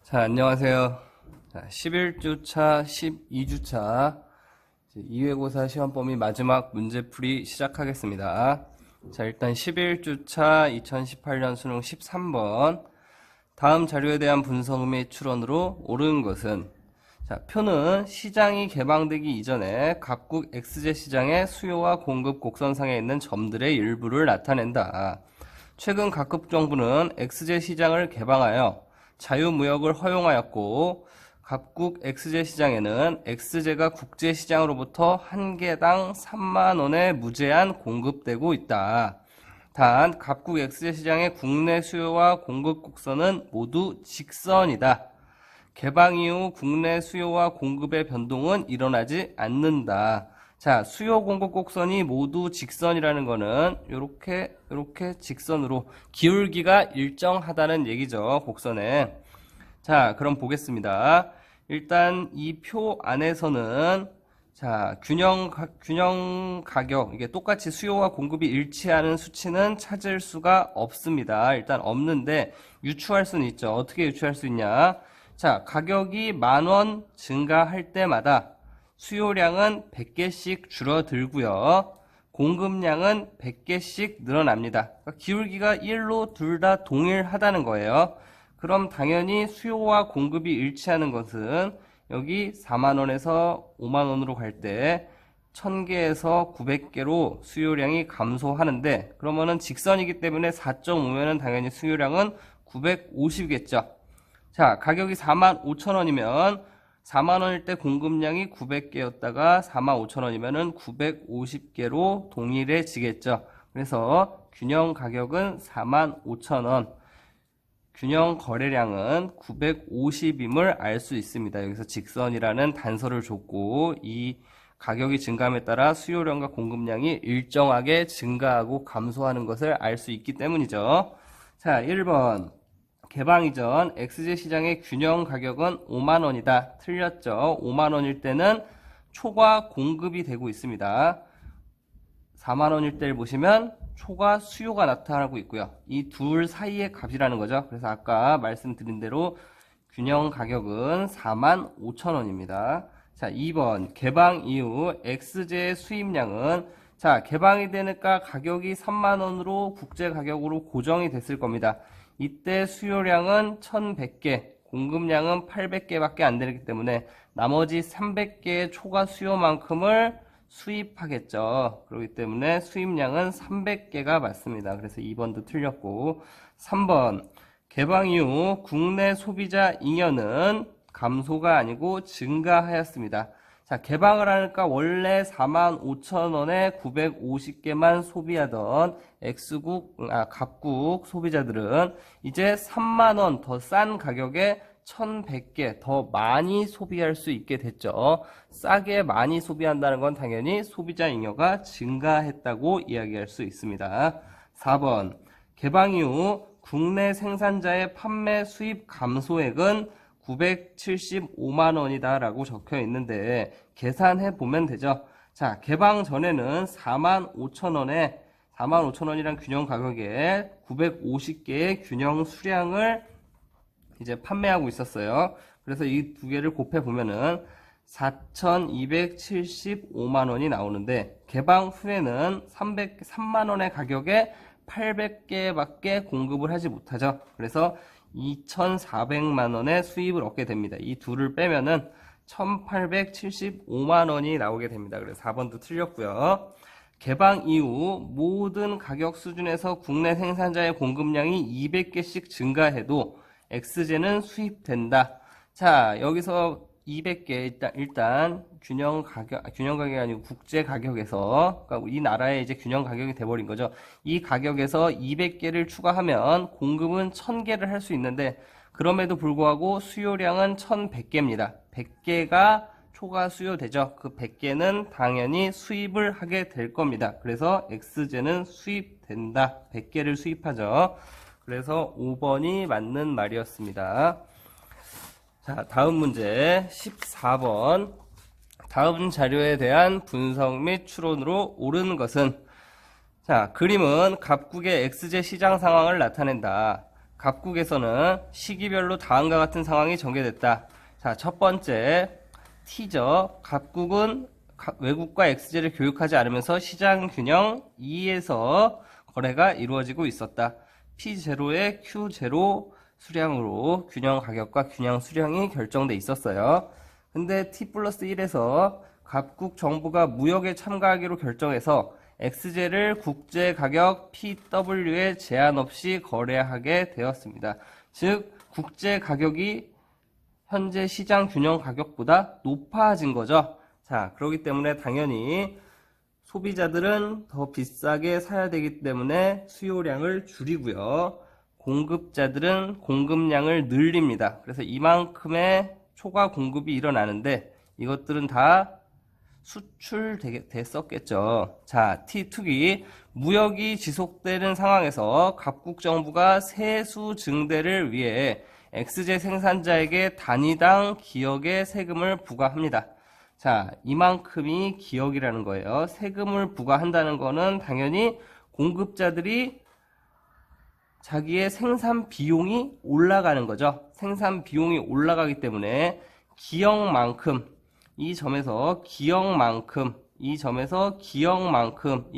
자, 안녕하세요. 자, 11주차, 12주차 2회고사 시험 범위 마지막 문제풀이 시작하겠습니다. 자, 일단 11주차 2018년 수능 13번. 다음 자료에 대한 분석 및 추론으로 옳은 것은, 자, 표는 시장이 개방되기 이전에 각국 X제 시장의 수요와 공급 곡선상에 있는 점들의 일부를 나타낸다. 최근 각국 정부는 X제 시장을 개방하여 자유무역을 허용하였고, 각국 X제 시장에는 X제가 국제시장으로부터 한 개당 3만원에 무제한 공급되고 있다. 단, 각국 X제 시장의 국내 수요와 공급 곡선은 모두 직선이다. 개방 이후 국내 수요와 공급의 변동은 일어나지 않는다. 자, 수요 공급 곡선이 모두 직선이라는 거는 요렇게 직선으로 기울기가 일정하다는 얘기죠. 곡선에. 자, 그럼 보겠습니다. 일단 이 표 안에서는 자, 균형 가격, 이게 똑같이 수요와 공급이 일치하는 수치는 찾을 수가 없습니다. 일단 없는데 유추할 수는 있죠. 어떻게 유추할 수 있냐? 자, 가격이 10,000원 증가할 때마다 수요량은 100개씩 줄어들고요. 공급량은 100개씩 늘어납니다. 그러니까 기울기가 1로 둘 다 동일하다는 거예요. 그럼 당연히 수요와 공급이 일치하는 것은 여기 4만원에서 5만원으로 갈 때 1000개에서 900개로 수요량이 감소하는데, 그러면은 직선이기 때문에 4.5면은 당연히 수요량은 950이겠죠. 자, 가격이 45,000원이면 4만원일 때 공급량이 900개였다가 45,000원이면은 950개로 동일해지겠죠. 그래서 균형 가격은 45,000원, 균형 거래량은 950임을 알 수 있습니다. 여기서 직선이라는 단서를 줬고, 이 가격이 증가함에 따라 수요량과 공급량이 일정하게 증가하고 감소하는 것을 알 수 있기 때문이죠. 자, 1번. 개방 이전 X제 시장의 균형 가격은 5만원이다. 틀렸죠. 5만원일 때는 초과 공급이 되고 있습니다. 4만원일 때를 보시면 초과 수요가 나타나고 있고요. 이 둘 사이의 값이라는 거죠. 그래서 아까 말씀드린 대로 균형 가격은 45,000원입니다. 자, 2번. 개방 이후 X제의 수입량은, 자, 개방이 되니까 가격이 3만원으로 국제 가격으로 고정이 됐을 겁니다. 이때 수요량은 1100개, 공급량은 800개밖에 안 되기 때문에 나머지 300개의 초과 수요만큼을 수입하겠죠. 그렇기 때문에 수입량은 300개가 맞습니다. 그래서 2번도 틀렸고, 3번. 개방 이후 국내 소비자 잉여는 감소가 아니고 증가하였습니다. 자, 개방을 하니까 원래 45,000원에 950개만 소비하던 각국 소비자들은 이제 3만원 더 싼 가격에 1100개 더 많이 소비할 수 있게 됐죠. 싸게 많이 소비한다는 건 당연히 소비자 잉여가 증가했다고 이야기할 수 있습니다. 4번. 개방 이후 국내 생산자의 판매 수입 감소액은 975만원이다 라고 적혀 있는데, 계산해 보면 되죠. 자, 개방 전에는 45,000원이란 균형 가격에 950개의 균형 수량을 이제 판매하고 있었어요. 그래서 이 두 개를 곱해 보면은 4,275만원이 나오는데, 개방 후에는 3만원의 가격에 800개밖에 공급을 하지 못하죠. 그래서 2,400만원의 수입을 얻게 됩니다. 이 둘을 빼면은 1,875만원이 나오게 됩니다. 그래서 4번도 틀렸고요. 개방 이후 모든 가격 수준에서 국내 생산자의 공급량이 200개씩 증가해도 X제는 수입된다. 자, 여기서 200개 일단 균형 가격이 아니고 국제 가격에서, 그러니까 이 나라의 이제 균형 가격이 돼버린 거죠. 이 가격에서 200개를 추가하면 공급은 1000개를 할 수 있는데, 그럼에도 불구하고 수요량은 1100개입니다. 100개가 초과 수요되죠. 그 100개는 당연히 수입을 하게 될 겁니다. 그래서 X제는 수입된다. 100개를 수입하죠. 그래서 5번이 맞는 말이었습니다. 자, 다음 문제 14번. 다음 자료에 대한 분석 및 추론으로 옳은 것은, 자, 그림은 각국의 X제 시장 상황을 나타낸다. 갑국에서는 시기별로 다음과 같은 상황이 전개됐다. 자, 첫 번째 T죠. 갑국은 외국과 XJ를 교육하지 않으면서 시장 균형 2에서 거래가 이루어지고 있었다. P0에 Q0 수량으로 균형 가격과 균형 수량이 결정돼 있었어요. 근데 T 플러스 1에서 갑국 정부가 무역에 참가하기로 결정해서 XJ를 국제 가격 PW에 제한 없이 거래하게 되었습니다. 즉, 국제 가격이 현재 시장 균형 가격보다 높아진 거죠. 자, 그렇기 때문에 당연히 소비자들은 더 비싸게 사야 되기 때문에 수요량을 줄이고요. 공급자들은 공급량을 늘립니다. 그래서 이만큼의 초과 공급이 일어나는데 이것들은 다 수출됐었겠죠. 자, T2기 무역이 지속되는 상황에서 갑국 정부가 세수 증대를 위해 XJ 생산자에게 단위당 기역의 세금을 부과합니다. 자, 이만큼이 기역이라는 거예요. 세금을 부과한다는 거는 당연히 공급자들이 자기의 생산 비용이 올라가는 거죠. 생산 비용이 올라가기 때문에 기역만큼 이 점에서 기역만큼, 이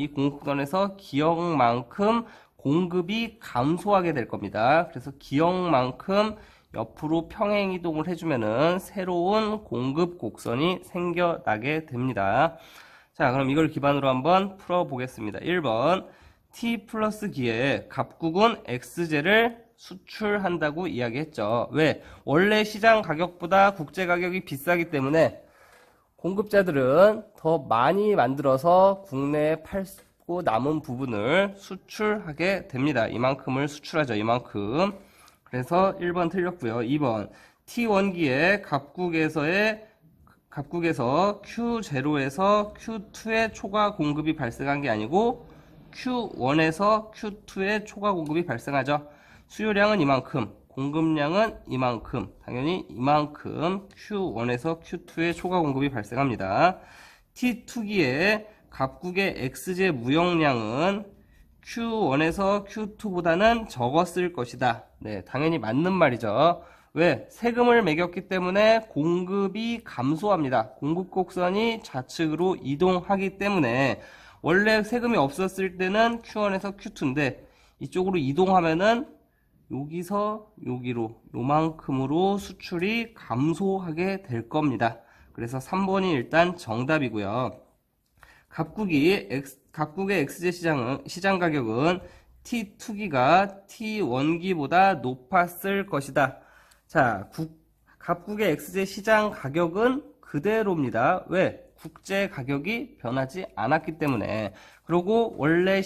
공급선에서 기역만큼 공급이 감소하게 될 겁니다. 그래서 기역만큼 옆으로 평행 이동을 해주면은 새로운 공급 곡선이 생겨나게 됩니다. 자, 그럼 이걸 기반으로 한번 풀어보겠습니다. 1번, T 플러스 기에 갑국은 XJ를 수출한다고 이야기했죠. 왜? 원래 시장 가격보다 국제 가격이 비싸기 때문에 공급자들은 더 많이 만들어서 국내에 팔고 남은 부분을 수출하게 됩니다. 이만큼을 수출하죠. 이만큼. 그래서 1번 틀렸고요. 2번 T1기에 갑국에서 Q0에서 Q2의 초과 공급이 발생한 게 아니고 Q1에서 Q2의 초과 공급이 발생하죠. 수요량은 이만큼, 공급량은 이만큼, 당연히 이만큼 Q1에서 Q2의 초과 공급이 발생합니다. T2기에 갑국의 XJ 무역량은 Q1에서 Q2보다는 적었을 것이다. 네, 당연히 맞는 말이죠. 왜? 세금을 매겼기 때문에 공급이 감소합니다. 공급 곡선이 좌측으로 이동하기 때문에 원래 세금이 없었을 때는 Q1에서 Q2인데 이쪽으로 이동하면은 여기서 여기로 요만큼으로 수출이 감소하게 될 겁니다. 그래서 3번이 일단 정답이고요. 갑국의 XJ 시장 가격은 T2기가 T1기보다 높았을 것이다. 자, 갑국의 XJ 시장 가격은 그대로입니다. 왜? 국제 가격이 변하지 않았기 때문에. 그리고 원래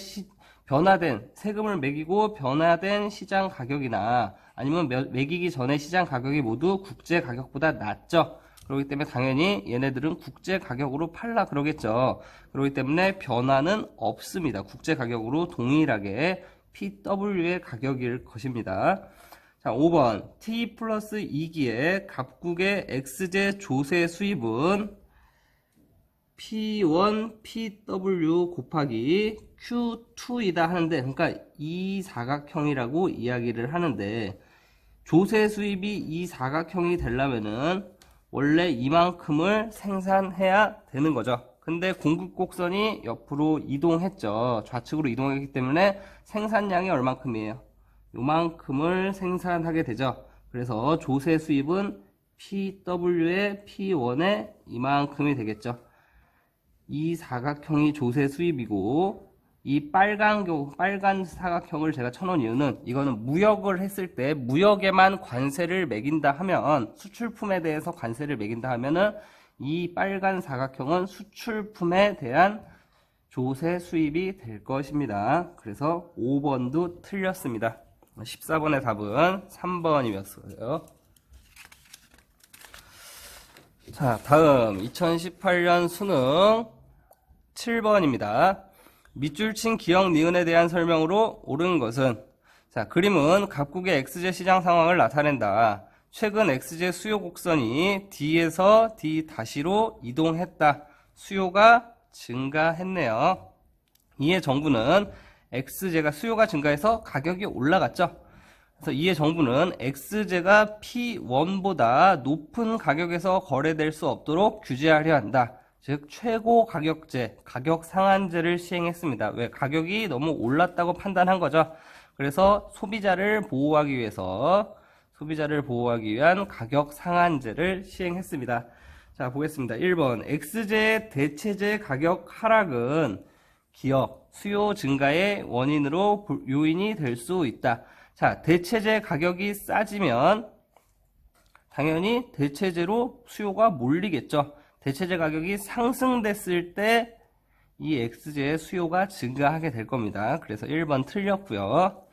변화된 세금을 매기고 변화된 시장 가격이나 아니면 매기기 전에 시장 가격이 모두 국제 가격보다 낮죠. 그렇기 때문에 당연히 얘네들은 국제 가격으로 팔라 그러겠죠. 그렇기 때문에 변화는 없습니다. 국제 가격으로 동일하게 PW의 가격일 것입니다. 자, 5번 T 플러스 2기에 갑국의 XJ 조세 수입은 P1 PW 곱하기 Q2이다 하는데, 그러니까 이 사각형이라고 이야기를 하는데, 조세 수입이 이 사각형이 되려면은 원래 이만큼을 생산해야 되는 거죠. 근데 공급 곡선이 옆으로 이동했죠. 좌측으로 이동했기 때문에 생산량이 얼만큼이에요? 요만큼을 생산하게 되죠. 그래서 조세 수입은 PW의 P1의 이만큼이 되겠죠. 이 사각형이 조세 수입이고 이 빨간 사각형을 제가 쳐놓은 이유는 이거는 무역을 했을 때 무역에만 관세를 매긴다 하면 수출품에 대해서 관세를 매긴다 하면은 이 빨간 사각형은 수출품에 대한 조세 수입이 될 것입니다. 그래서 5번도 틀렸습니다. 14번의 답은 3번이었어요. 자, 다음 2018년 수능 7번입니다. 밑줄 친 기역 니은에 대한 설명으로 옳은 것은, 자, 그림은 갑국의 XJ 시장 상황을 나타낸다. 최근 XJ 수요 곡선이 D에서 D-로 이동했다. 수요가 증가했네요. 이에 정부는 XJ가 수요가 증가해서 가격이 올라갔죠. 그래서 이에 정부는 X제가 P1보다 높은 가격에서 거래될 수 없도록 규제하려 한다. 즉 최고 가격제, 가격 상한제를 시행했습니다. 왜? 가격이 너무 올랐다고 판단한 거죠. 그래서 소비자를 보호하기 위한 가격 상한제를 시행했습니다. 자, 보겠습니다. 1번 X제의 대체제 가격 하락은 기업, 수요 증가의 원인으로 요인이 될 수 있다. 자, 대체제 가격이 싸지면 당연히 대체제로 수요가 몰리겠죠. 대체제 가격이 상승됐을 때 이 X제의 수요가 증가하게 될 겁니다. 그래서 1번 틀렸고요.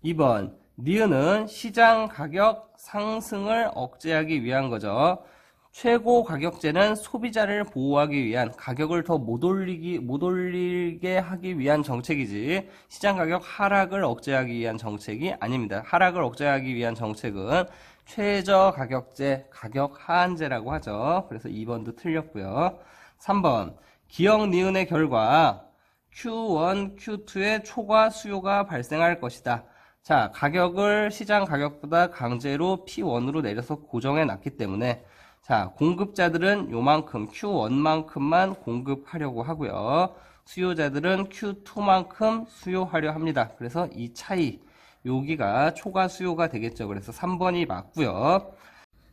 2번 니은은 시장 가격 상승을 억제하기 위한 거죠. 최고 가격제는 소비자를 보호하기 위한, 가격을 더 못 올리게 하기 위한 정책이지 시장 가격 하락을 억제하기 위한 정책이 아닙니다. 하락을 억제하기 위한 정책은 최저 가격제, 가격 하한제라고 하죠. 그래서 2번도 틀렸고요. 3번 기역 니은의 결과 Q1, Q2의 초과 수요가 발생할 것이다. 자, 가격을 시장 가격보다 강제로 P1으로 내려서 고정해 놨기 때문에 자, 공급자들은 요만큼 Q1만큼만 공급하려고 하고요. 수요자들은 Q2만큼 수요하려 합니다. 그래서 이 차이, 여기가 초과 수요가 되겠죠. 그래서 3번이 맞고요.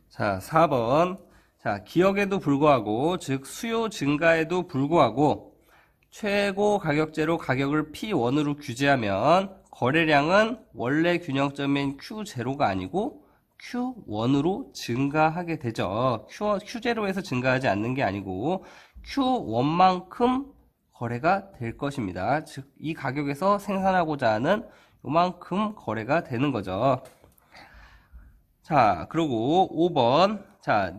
자, 4번. 자, 기역에도 불구하고, 즉 수요 증가에도 불구하고 최고 가격제로 가격을 P1으로 규제하면 거래량은 원래 균형점인 Q0가 아니고 Q1으로 증가하게 되죠. Q0에서 증가하지 않는 게 아니고 Q1만큼 거래가 될 것입니다. 즉, 이 가격에서 생산하고자 하는 요만큼 거래가 되는 거죠. 자, 그리고 5번. 자,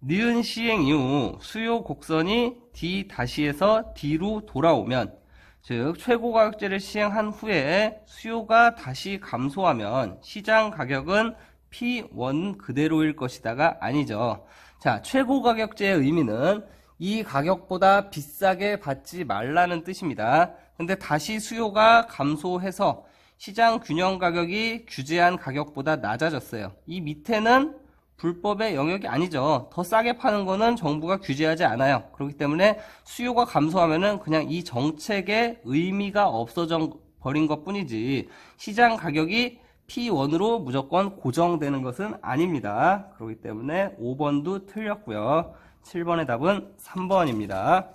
니은 시행 이후 수요 곡선이 D-에서 D로 돌아오면, 즉 최고 가격제를 시행한 후에 수요가 다시 감소하면 시장 가격은 P1 그대로일 것이다가 아니죠. 자, 최고 가격제의 의미는 이 가격보다 비싸게 받지 말라는 뜻입니다. 근데 다시 수요가 감소해서 시장 균형 가격이 규제한 가격보다 낮아졌어요. 이 밑에는 불법의 영역이 아니죠. 더 싸게 파는 거는 정부가 규제하지 않아요. 그렇기 때문에 수요가 감소하면은 그냥 이 정책의 의미가 없어져 버린 것 뿐이지 시장 가격이 P1으로 무조건 고정되는 것은 아닙니다. 그렇기 때문에 5번도 틀렸고요. 7번의 답은 3번입니다.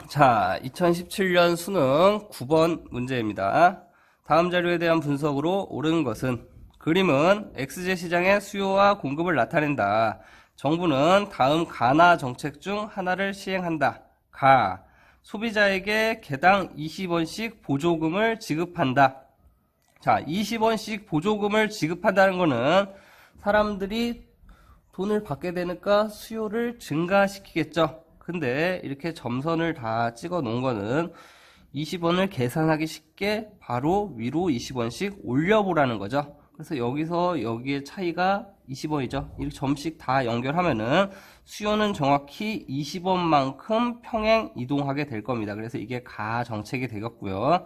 자, 2017년 수능 9번 문제입니다. 다음 자료에 대한 분석으로 옳은 것은, 그림은 X제 시장의 수요와 공급을 나타낸다. 정부는 다음 가나 정책 중 하나를 시행한다. 가, 소비자에게 개당 20원씩 보조금을 지급한다. 자, 20원씩 보조금을 지급한다는 거는 사람들이 돈을 받게 되니까 수요를 증가시키겠죠. 근데 이렇게 점선을 다 찍어 놓은 거는 20원을 계산하기 쉽게 바로 위로 20원씩 올려보라는 거죠. 그래서 여기서 여기의 차이가 20원이죠. 이렇게 점씩 다 연결하면은 수요는 정확히 20원만큼 평행 이동하게 될 겁니다. 그래서 이게 가 정책이 되겠고요.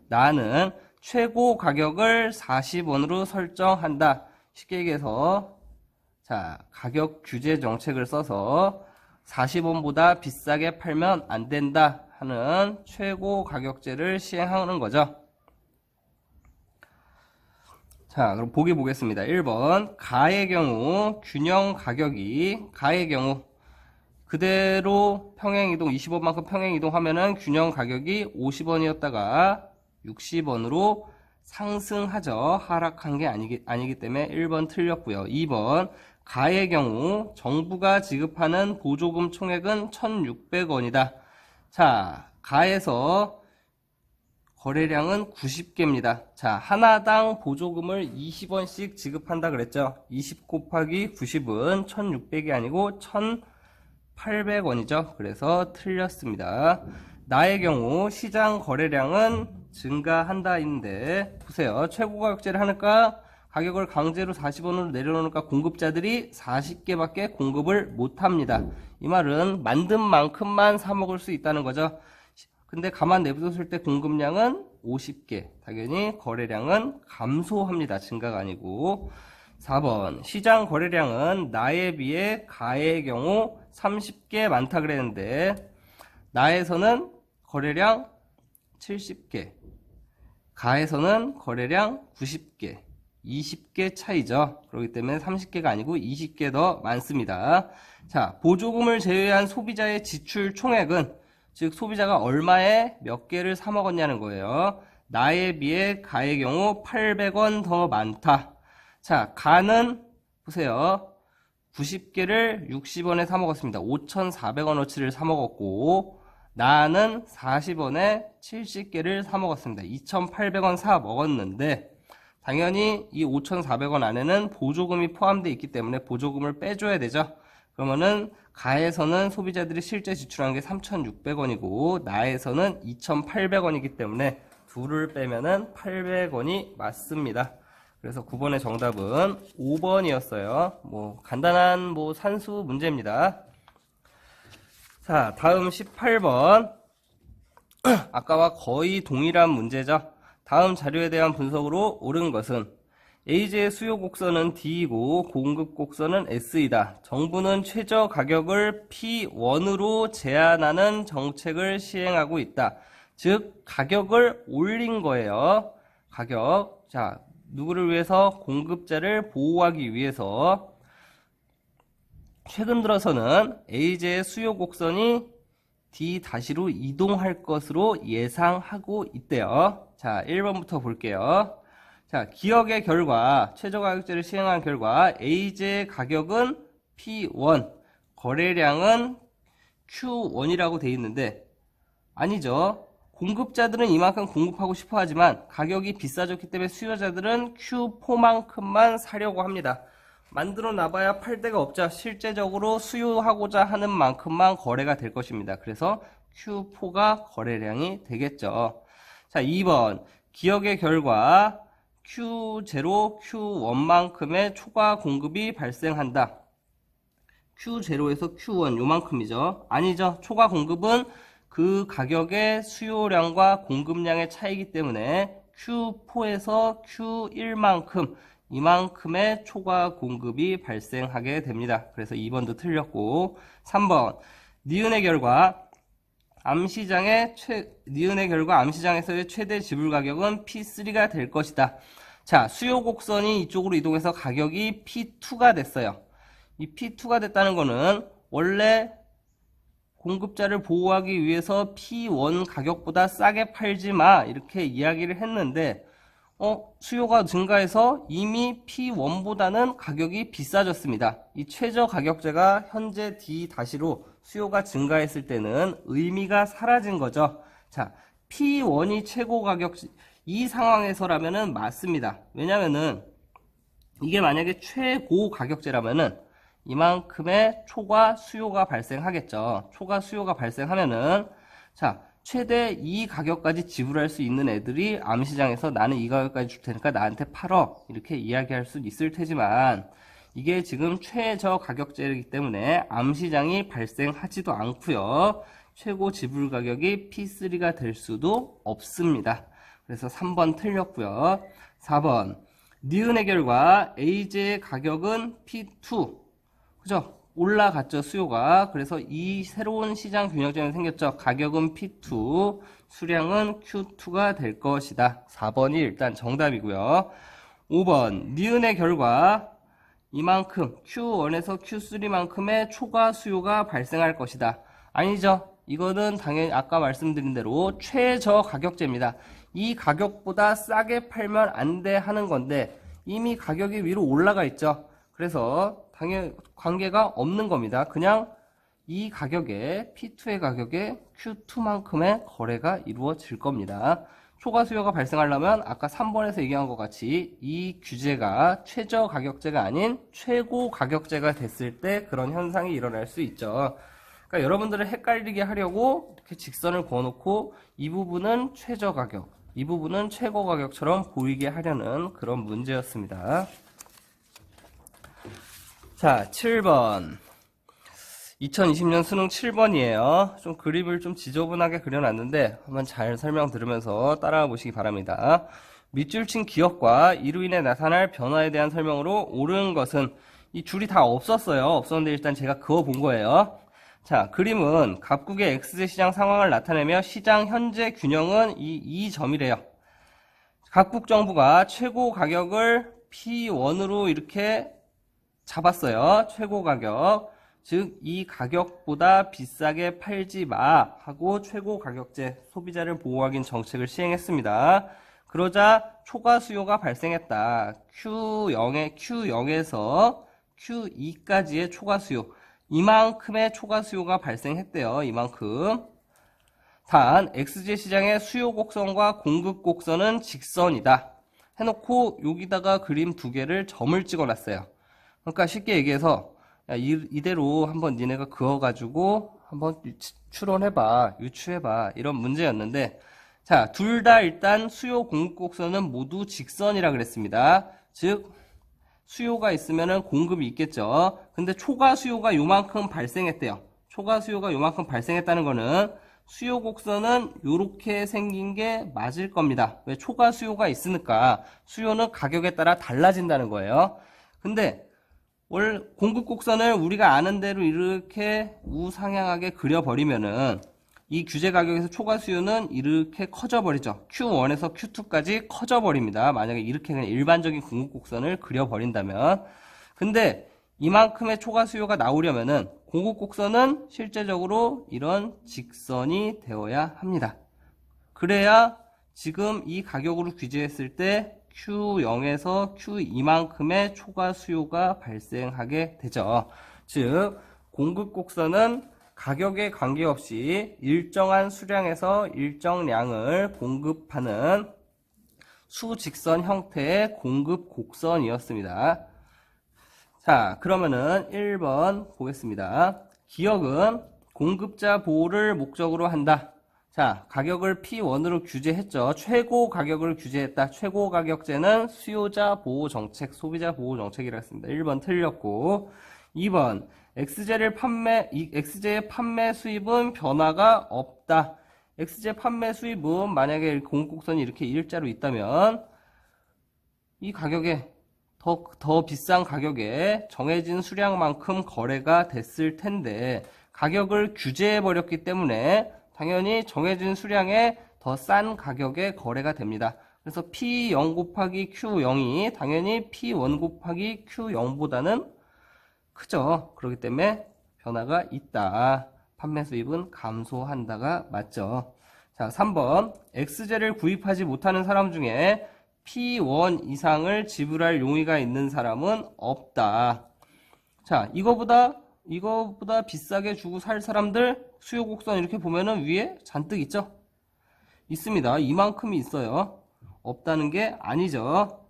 나는 최고 가격을 40원으로 설정한다. 쉽게 얘기해서 자, 가격 규제 정책을 써서 40원보다 비싸게 팔면 안 된다 하는 최고 가격제를 시행하는 거죠. 자, 그럼 보기 보겠습니다. 1번 가의 경우 균형 가격이, 가의 경우 그대로 평행이동 20원만큼 평행이동 하면은 균형 가격이 50원이었다가 60원으로 상승하죠. 하락한 게 아니기 때문에 1번 틀렸고요. 2번 가의 경우 정부가 지급하는 보조금 총액은 1,600원이다. 자, 가에서 거래량은 90개입니다. 자, 하나당 보조금을 20원씩 지급한다 그랬죠. 20 곱하기 90은 1,600이 아니고 1,800원이죠. 그래서 틀렸습니다. 나의 경우 시장 거래량은 증가한다 있는데 보세요. 최고 가격제를 하니까 가격을 강제로 40원으로 내려놓으니까 공급자들이 40개밖에 공급을 못합니다. 이 말은 만든 만큼만 사 먹을 수 있다는 거죠. 근데 가만 내버렸을 때 공급량은 50개. 당연히 거래량은 감소합니다. 증가가 아니고. 4번 시장 거래량은 나에 비해 가의 경우 30개 많다 그랬는데 나에서는 거래량 70개, 가에서는 거래량 90개, 20개 차이죠. 그렇기 때문에 30개가 아니고 20개 더 많습니다. 자, 보조금을 제외한 소비자의 지출 총액은, 즉 소비자가 얼마에 몇 개를 사 먹었냐는 거예요. 나에 비해 가의 경우 800원 더 많다. 자, 가는 보세요. 90개를 60원에 사 먹었습니다. 5,400원어치를 사 먹었고, 나는 40원에 70개를 사 먹었습니다. 2,800원 사 먹었는데, 당연히 이 5,400원 안에는 보조금이 포함되어 있기 때문에 보조금을 빼줘야 되죠. 그러면은 가에서는 소비자들이 실제 지출한 게 3,600원이고 나에서는 2,800원이기 때문에 둘을 빼면은 800원이 맞습니다. 그래서 9번의 정답은 5번이었어요. 뭐 간단한 산수 문제입니다. 자, 다음 18번. 아까와 거의 동일한 문제죠. 다음 자료에 대한 분석으로 옳은 것은 A제의 수요 곡선은 D이고 공급 곡선은 S이다. 정부는 최저 가격을 P1으로 제한하는 정책을 시행하고 있다. 즉 가격을 올린 거예요. 가격. 자, 누구를 위해서? 공급자를 보호하기 위해서. 최근 들어서는 A제의 수요 곡선이 D-로 이동할 것으로 예상하고 있대요. 자, 1번부터 볼게요. 자, 기억의 결과, 최저가격제를 시행한 결과 A제의 가격은 P1, 거래량은 Q1이라고 돼 있는데 아니죠. 공급자들은 이만큼 공급하고 싶어 하지만 가격이 비싸졌기 때문에 수요자들은 Q4만큼만 사려고 합니다. 만들어 놔봐야 팔 데가 없죠. 실제적으로 수요하고자 하는 만큼만 거래가 될 것입니다. 그래서 Q4가 거래량이 되겠죠. 자, 2번 기억의 결과 Q0, Q1만큼의 초과 공급이 발생한다. Q0에서 Q1 요만큼이죠. 아니죠. 초과 공급은 그 가격의 수요량과 공급량의 차이기 때문에 Q4에서 Q1만큼 이만큼의 초과 공급이 발생하게 됩니다. 그래서 2번도 틀렸고 3번 니은의 결과 암시장에서의 최대 지불 가격은 P3가 될 것이다. 자, 수요 곡선이 이쪽으로 이동해서 가격이 P2가 됐어요. 이 P2가 됐다는 거는 원래 공급자를 보호하기 위해서 P1 가격보다 싸게 팔지 마 이렇게 이야기를 했는데 수요가 증가해서 이미 P1보다는 가격이 비싸졌습니다. 이 최저 가격제가 현재 D-로 수요가 증가했을 때는 의미가 사라진 거죠. 자, P1이 최고 가격, 이 상황에서라면은 맞습니다. 왜냐면은 이게 만약에 최고 가격제라면은 이만큼의 초과 수요가 발생하겠죠. 초과 수요가 발생하면은 자, 최대 이 가격까지 지불할 수 있는 애들이 암시장에서 나는 이 가격까지 줄 테니까 나한테 팔어 이렇게 이야기할 수 있을 테지만 이게 지금 최저 가격제이기 때문에 암시장이 발생하지도 않고요. 최고 지불 가격이 P3가 될 수도 없습니다. 그래서 3번 틀렸고요. 4번 니은의 결과 A제의 가격은 P2 그죠? 올라갔죠, 수요가. 그래서 이 새로운 시장 균형점이 생겼죠. 가격은 P2, 수량은 Q2가 될 것이다. 4번이 일단 정답이고요. 5번, 니은의 결과 이만큼 Q1에서 Q3만큼의 초과 수요가 발생할 것이다. 아니죠. 이거는 당연히 아까 말씀드린 대로 최저 가격제입니다. 이 가격보다 싸게 팔면 안 돼 하는 건데 이미 가격이 위로 올라가 있죠. 그래서 당연히 관계가 없는 겁니다. 그냥 이 가격에 P2의 가격에 Q2만큼의 거래가 이루어질 겁니다. 초과 수요가 발생하려면 아까 3번에서 얘기한 것 같이 이 규제가 최저 가격제가 아닌 최고 가격제가 됐을 때 그런 현상이 일어날 수 있죠. 그러니까 여러분들을 헷갈리게 하려고 이렇게 직선을 그어놓고 이 부분은 최저 가격, 이 부분은 최고 가격처럼 보이게 하려는 그런 문제였습니다. 자, 7번. 2020년 수능 7번이에요. 좀 그림을 좀 지저분하게 그려놨는데 한번 잘 설명 들으면서 따라와 보시기 바랍니다. 밑줄 친 기억과 이로 인해 나타날 변화에 대한 설명으로 옳은 것은 이 줄이 다 없었어요. 없었는데 일단 제가 그어 본 거예요. 자, 그림은 각국의 XZ 시장 상황을 나타내며 시장 현재 균형은 이 점이래요. 각국 정부가 최고 가격을 P1으로 이렇게 잡았어요. 최고 가격. 즉, 이 가격보다 비싸게 팔지 마 하고 최고 가격제 소비자를 보호하긴 정책을 시행했습니다. 그러자 초과 수요가 발생했다. Q0에서 Q2까지의 초과 수요. 이만큼의 초과 수요가 발생했대요. 이만큼. 단, XZ 시장의 수요 곡선과 공급 곡선은 직선이다. 해놓고 여기다가 그림 두 개를 점을 찍어놨어요. 그러니까 쉽게 얘기해서 야, 이대로 한번 니네가 그어가지고 한번 추론해봐, 유추해봐 이런 문제였는데 자, 둘 다 일단 수요 공급 곡선은 모두 직선이라 그랬습니다. 즉 수요가 있으면은 공급이 있겠죠. 근데 초과 수요가 요만큼 발생했대요. 초과 수요가 요만큼 발생했다는 거는 수요 곡선은 요렇게 생긴 게 맞을 겁니다. 왜? 초과 수요가 있으니까 수요는 가격에 따라 달라진다는 거예요. 근데 공급 곡선을 우리가 아는 대로 이렇게 우상향하게 그려버리면은 이 규제 가격에서 초과 수요는 이렇게 커져버리죠. Q1에서 Q2까지 커져버립니다. 만약에 이렇게 그냥 일반적인 공급 곡선을 그려버린다면. 근데 이만큼의 초과 수요가 나오려면은 공급 곡선은 실제적으로 이런 직선이 되어야 합니다. 그래야 지금 이 가격으로 규제했을 때 Q0에서 Q2만큼의 초과 수요가 발생하게 되죠. 즉, 공급 곡선은 가격에 관계없이 일정한 수량에서 일정량을 공급하는 수직선 형태의 공급 곡선이었습니다. 자, 그러면은 1번 보겠습니다. 기억은 공급자 보호를 목적으로 한다. 자, 가격을 P1으로 규제했죠. 최고 가격을 규제했다. 최고 가격제는 수요자 보호 정책, 소비자 보호 정책이라 했습니다. 1번 틀렸고 2번 XJ의 판매 수입은 변화가 없다. XJ 판매 수입은 만약에 공급곡선이 이렇게 일자로 있다면 이 가격에 더 비싼 가격에 정해진 수량만큼 거래가 됐을 텐데 가격을 규제해 버렸기 때문에 당연히 정해진 수량에 더 싼 가격에 거래가 됩니다. 그래서 P0 곱하기 Q0이 당연히 P1 곱하기 Q0보다는 크죠. 그렇기 때문에 변화가 있다. 판매 수입은 감소한다가 맞죠. 자, 3번 XJ를 구입하지 못하는 사람 중에 P1 이상을 지불할 용의가 있는 사람은 없다. 자, 이거보다 비싸게 주고 살 사람들 수요 곡선 이렇게 보면은 위에 잔뜩 있죠? 있습니다. 이만큼이 있어요. 없다는 게 아니죠.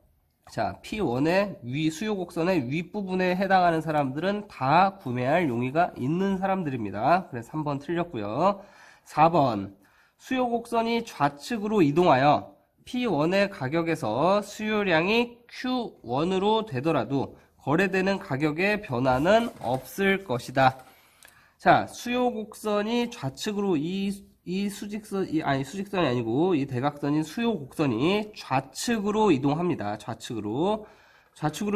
자, P1의 수요 곡선의 윗부분에 해당하는 사람들은 다 구매할 용의가 있는 사람들입니다. 그래서 3번 틀렸고요. 4번 수요 곡선이 좌측으로 이동하여 P1의 가격에서 수요량이 Q1으로 되더라도 거래되는 가격의 변화는 없을 것이다. 자, 수요 곡선이 좌측으로 수직선이 아니고 이 대각선인 수요 곡선이 좌측으로 이동합니다. 좌측으로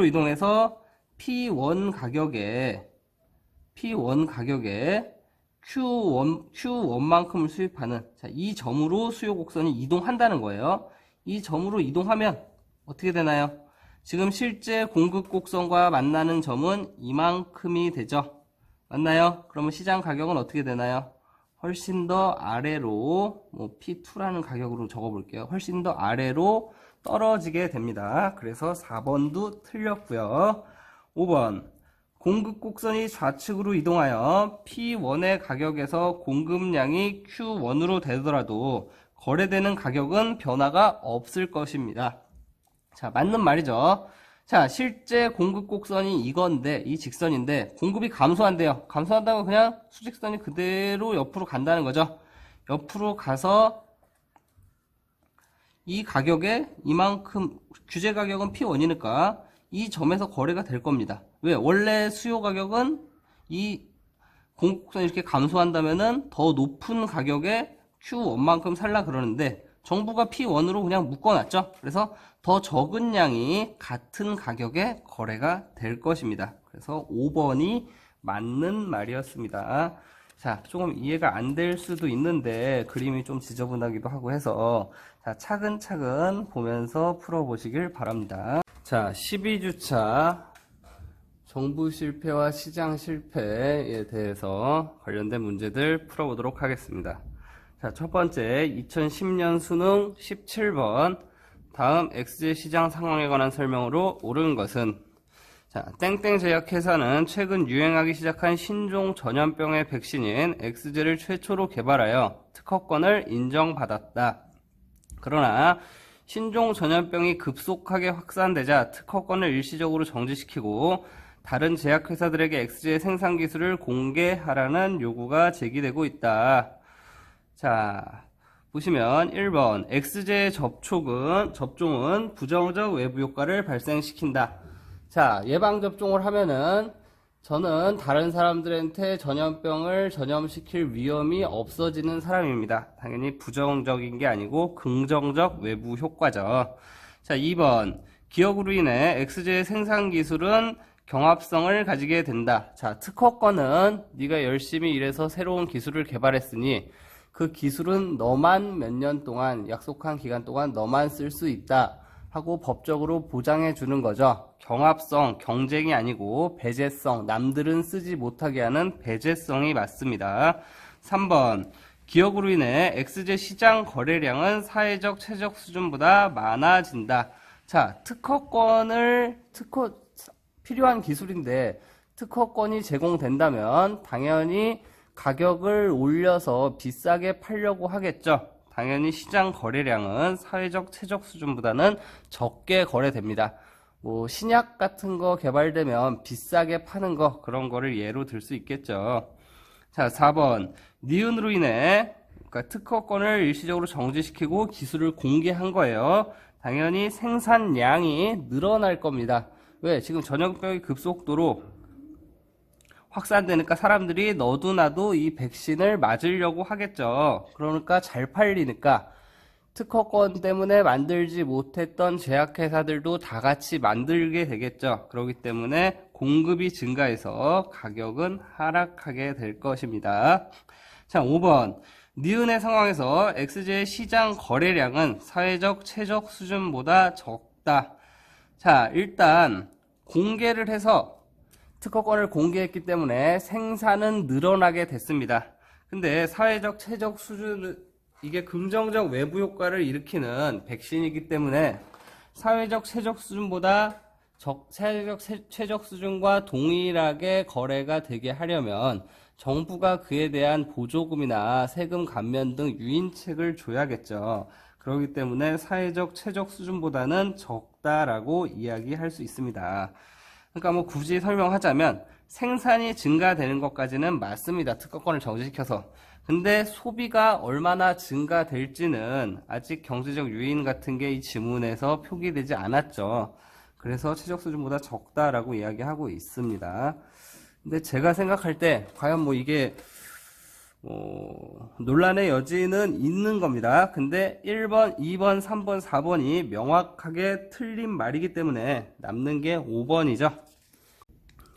이동해서 P1 가격에 Q1만큼을 수입하는 자, 이 점으로 수요 곡선이 이동한다는 거예요. 이 점으로 이동하면 어떻게 되나요? 지금 실제 공급 곡선과 만나는 점은 이만큼이 되죠. 맞나요? 그러면 시장 가격은 어떻게 되나요? 훨씬 더 아래로 P2라는 가격으로 적어볼게요. 훨씬 더 아래로 떨어지게 됩니다. 그래서 4번도 틀렸고요. 5번 공급 곡선이 좌측으로 이동하여 P1의 가격에서 공급량이 Q1으로 되더라도 거래되는 가격은 변화가 없을 것입니다. 자, 맞는 말이죠. 자, 실제 공급 곡선이 이건데, 이 직선인데, 공급이 감소한대요. 감소한다고 그냥 수직선이 그대로 옆으로 간다는 거죠. 옆으로 가서 이 가격에 이만큼, 규제 가격은 P1이니까 이 점에서 거래가 될 겁니다. 왜? 원래 수요 가격은 이 공급곡선이 이렇게 감소한다면은 더 높은 가격에 Q1만큼 살라 그러는데 정부가 P1으로 그냥 묶어놨죠. 그래서 더 적은 양이 같은 가격에 거래가 될 것입니다. 그래서 5번이 맞는 말이었습니다. 자, 조금 이해가 안 될 수도 있는데 그림이 좀 지저분하기도 하고 해서 자, 차근차근 보면서 풀어보시길 바랍니다. 자, 12주차 정부 실패와 시장 실패에 대해서 관련된 문제들 풀어보도록 하겠습니다. 자, 첫 번째 2010년 수능 17번 다음 XJ 시장 상황에 관한 설명으로 옳은 것은 자, 땡땡 제약회사는 최근 유행하기 시작한 신종 전염병의 백신인 XJ를 최초로 개발하여 특허권을 인정받았다. 그러나 신종 전염병이 급속하게 확산되자 특허권을 일시적으로 정지시키고 다른 제약회사들에게 XJ 생산 기술을 공개하라는 요구가 제기되고 있다. 자, 보시면 1번 XJ 접종은 부정적 외부 효과를 발생시킨다. 자, 예방접종을 하면은 저는 다른 사람들한테 전염병을 전염시킬 위험이 없어지는 사람입니다. 당연히 부정적인 게 아니고 긍정적 외부 효과죠. 자, 2번 기업으로 인해 XJ 생산 기술은 경합성을 가지게 된다. 자, 특허권은 네가 열심히 일해서 새로운 기술을 개발했으니 그 기술은 너만 몇 년 동안 약속한 기간 동안 너만 쓸 수 있다 하고 법적으로 보장해 주는 거죠. 경합성, 경쟁이 아니고 배제성, 남들은 쓰지 못하게 하는 배제성이 맞습니다. 3번 기업으로 인해 XJ 시장 거래량은 사회적 최적 수준보다 많아진다. 자, 필요한 기술인데 특허권이 제공된다면 당연히 가격을 올려서 비싸게 팔려고 하겠죠. 당연히 시장 거래량은 사회적 최적 수준보다는 적게 거래됩니다. 뭐 신약 같은 거 개발되면 비싸게 파는 거 그런 거를 예로 들 수 있겠죠. 자, 4번 니은으로 인해 그러니까 특허권을 일시적으로 정지시키고 기술을 공개한 거예요. 당연히 생산량이 늘어날 겁니다. 왜? 지금 전염병이 급속도로 확산되니까 사람들이 너도 나도 이 백신을 맞으려고 하겠죠. 그러니까 잘 팔리니까 특허권 때문에 만들지 못했던 제약회사들도 다 같이 만들게 되겠죠. 그렇기 때문에 공급이 증가해서 가격은 하락하게 될 것입니다. 자, 5번 니은의 상황에서 XJ의 시장 거래량은 사회적 최적 수준보다 적다. 자, 일단 공개를 해서 특허권을 공개했기 때문에 생산은 늘어나게 됐습니다. 근데 사회적 최적 수준은 이게 긍정적 외부 효과를 일으키는 백신이기 때문에 사회적 최적 수준보다 사회적 최적 수준과 동일하게 거래가 되게 하려면 정부가 그에 대한 보조금이나 세금 감면 등 유인책을 줘야겠죠. 그렇기 때문에 사회적 최적 수준보다는 적다라고 이야기할 수 있습니다. 그러니까 뭐 굳이 설명하자면 생산이 증가되는 것까지는 맞습니다. 특허권을 정지시켜서. 근데 소비가 얼마나 증가될지는 아직 경제적 요인 같은 게 이 지문에서 표기되지 않았죠. 그래서 최적 수준보다 적다라고 이야기하고 있습니다. 근데 제가 생각할 때 과연 뭐 이게 논란의 여지는 있는 겁니다. 근데 1번, 2번, 3번, 4번이 명확하게 틀린 말이기 때문에 남는 게 5번이죠.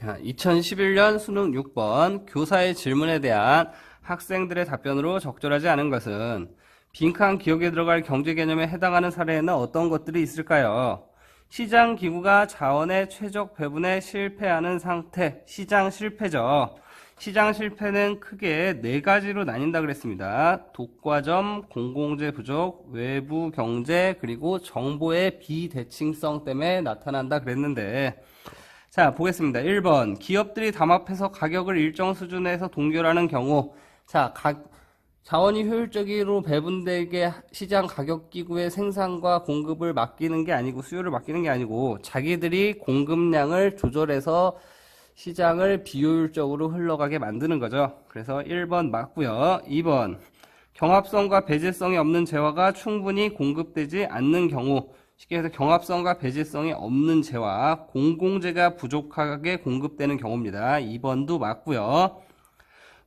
2011년 수능 6번 교사의 질문에 대한 학생들의 답변으로 적절하지 않은 것은 빈칸 기억에 들어갈 경제 개념에 해당하는 사례에는 어떤 것들이 있을까요? 시장 기구가 자원의 최적 배분에 실패하는 상태, 시장 실패죠. 시장 실패는 크게 4가지로 나뉜다 그랬습니다. 독과점, 공공재 부족, 외부 경제, 그리고 정보의 비대칭성 때문에 나타난다 그랬는데 자, 보겠습니다. 1번 기업들이 담합해서 가격을 일정 수준에서 동결하는 경우 자, 자원이 효율적으로 배분되게 시장 가격 기구의 생산과 공급을 맡기는 게 아니고 수요를 맡기는 게 아니고 자기들이 공급량을 조절해서 시장을 비효율적으로 흘러가게 만드는 거죠. 그래서 1번 맞고요. 2번 경합성과 배제성이 없는 재화가 충분히 공급되지 않는 경우 쉽게 해서 경합성과 배제성이 없는 재화 공공재가 부족하게 공급되는 경우입니다. 2번도 맞고요.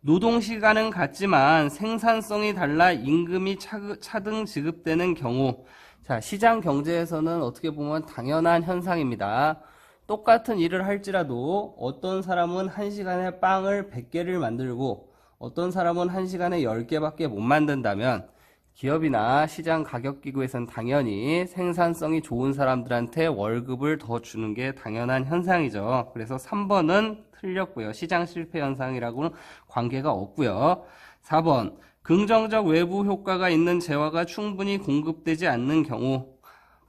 노동시간은 같지만 생산성이 달라 임금이 차등 지급되는 경우. 자, 시장 경제에서는 어떻게 보면 당연한 현상입니다. 똑같은 일을 할지라도 어떤 사람은 1시간에 빵을 100개를 만들고 어떤 사람은 1시간에 10개밖에 못 만든다면 기업이나 시장 가격기구에서는 당연히 생산성이 좋은 사람들한테 월급을 더 주는 게 당연한 현상이죠. 그래서 3번은 틀렸고요. 시장 실패 현상이라고는 관계가 없고요. 4번, 긍정적 외부 효과가 있는 재화가 충분히 공급되지 않는 경우.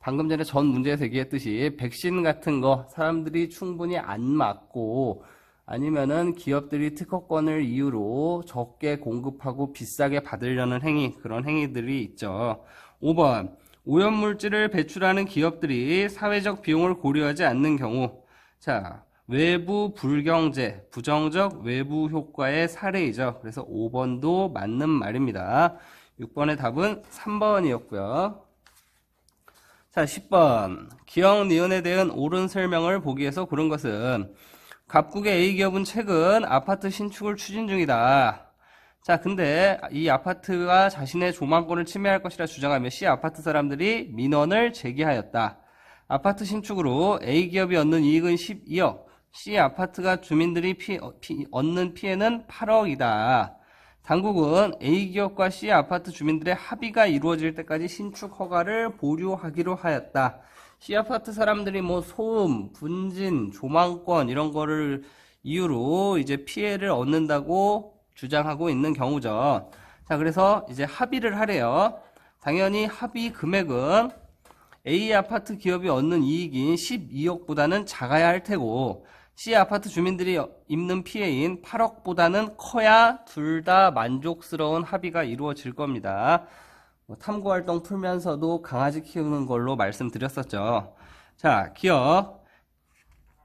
방금 전에 전 문제에서 얘기했듯이 백신 같은 거 사람들이 충분히 안 맞고 아니면은 기업들이 특허권을 이유로 적게 공급하고 비싸게 받으려는 행위, 그런 행위들이 있죠. 5번, 오염물질을 배출하는 기업들이 사회적 비용을 고려하지 않는 경우. 자, 외부 불경제, 부정적 외부 효과의 사례이죠. 그래서 5번도 맞는 말입니다. 6번의 답은 3번이었고요. 자, 10번. 기역, 니은에 대한 옳은 설명을 보기 위해서 고른 것은 갑국의 A기업은 최근 아파트 신축을 추진 중이다. 자, 근데 이 아파트가 자신의 조망권을 침해할 것이라 주장하며 C 아파트 사람들이 민원을 제기하였다. 아파트 신축으로 A기업이 얻는 이익은 12억, C 아파트가 주민들이 얻는 피해는 8억이다. 당국은 A기업과 C 아파트 주민들의 합의가 이루어질 때까지 신축 허가를 보류하기로 하였다. C 아파트 사람들이 뭐 소음, 분진, 조망권 이런 거를 이유로 이제 피해를 얻는다고 주장하고 있는 경우죠. 자, 그래서 이제 합의를 하래요. 당연히 합의 금액은 A 아파트 기업이 얻는 이익인 12억보다는 작아야 할 테고 C 아파트 주민들이 입는 피해인 8억보다는 커야 둘 다 만족스러운 합의가 이루어질 겁니다. 탐구활동 풀면서도 강아지 키우는 걸로 말씀드렸었죠. 자,